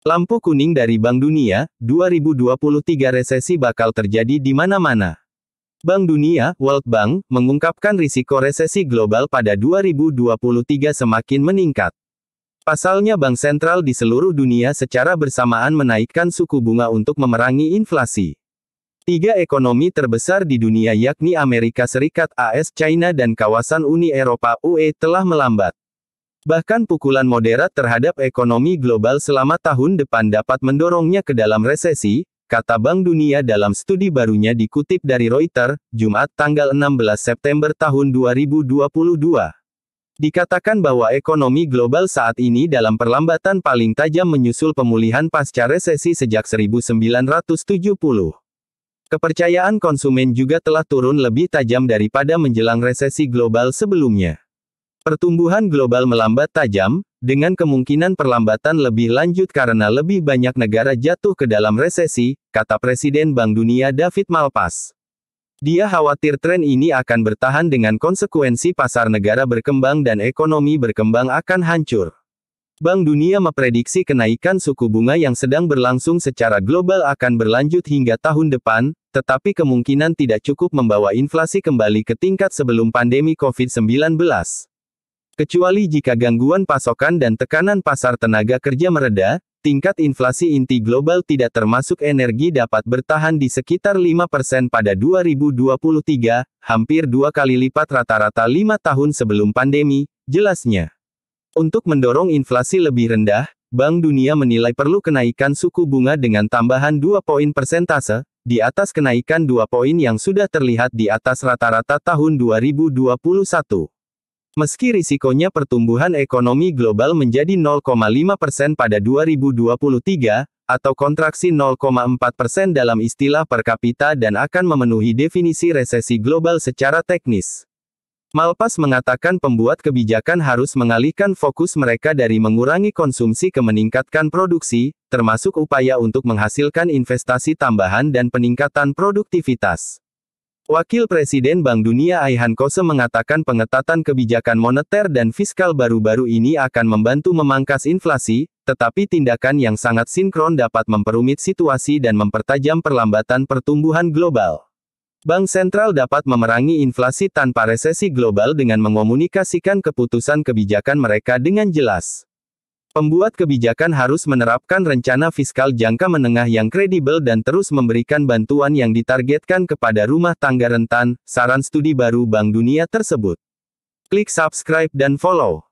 Lampu kuning dari Bank Dunia, 2023 resesi bakal terjadi di mana-mana. Bank Dunia, World Bank, mengungkapkan risiko resesi global pada 2023 semakin meningkat. Pasalnya bank sentral di seluruh dunia secara bersamaan menaikkan suku bunga untuk memerangi inflasi. Tiga ekonomi terbesar di dunia yakni Amerika Serikat (AS), China dan kawasan Uni Eropa (UE) telah melambat. Bahkan pukulan moderat terhadap ekonomi global selama tahun depan dapat mendorongnya ke dalam resesi, kata Bank Dunia dalam studi barunya dikutip dari Reuters, Jumat tanggal 16 September tahun 2022. Dikatakan bahwa ekonomi global saat ini dalam perlambatan paling tajam menyusul pemulihan pasca resesi sejak 1970. Kepercayaan konsumen juga telah turun lebih tajam daripada menjelang resesi global sebelumnya. Pertumbuhan global melambat tajam, dengan kemungkinan perlambatan lebih lanjut karena lebih banyak negara jatuh ke dalam resesi, kata Presiden Bank Dunia David Malpass. Dia khawatir tren ini akan bertahan dengan konsekuensi pasar negara berkembang dan ekonomi berkembang akan hancur. Bank Dunia memprediksi kenaikan suku bunga yang sedang berlangsung secara global akan berlanjut hingga tahun depan, tetapi kemungkinan tidak cukup membawa inflasi kembali ke tingkat sebelum pandemi COVID-19. Kecuali jika gangguan pasokan dan tekanan pasar tenaga kerja mereda, tingkat inflasi inti global tidak termasuk energi dapat bertahan di sekitar 5% pada 2023, hampir 2 kali lipat rata-rata 5 tahun sebelum pandemi, jelasnya. Untuk mendorong inflasi lebih rendah, Bank Dunia menilai perlu kenaikan suku bunga dengan tambahan 2 poin persentase, di atas kenaikan 2 poin yang sudah terlihat di atas rata-rata tahun 2021. Meski risikonya pertumbuhan ekonomi global menjadi 0,5% pada 2023, atau kontraksi 0,4% dalam istilah per kapita dan akan memenuhi definisi resesi global secara teknis. Malpass mengatakan pembuat kebijakan harus mengalihkan fokus mereka dari mengurangi konsumsi ke meningkatkan produksi, termasuk upaya untuk menghasilkan investasi tambahan dan peningkatan produktivitas. Wakil Presiden Bank Dunia Ayhan Kose mengatakan pengetatan kebijakan moneter dan fiskal baru-baru ini akan membantu memangkas inflasi, tetapi tindakan yang sangat sinkron dapat memperumit situasi dan mempertajam perlambatan pertumbuhan global. Bank sentral dapat memerangi inflasi tanpa resesi global dengan mengomunikasikan keputusan kebijakan mereka dengan jelas. Pembuat kebijakan harus menerapkan rencana fiskal jangka menengah yang kredibel dan terus memberikan bantuan yang ditargetkan kepada rumah tangga rentan, saran studi baru Bank Dunia tersebut. Klik subscribe dan follow.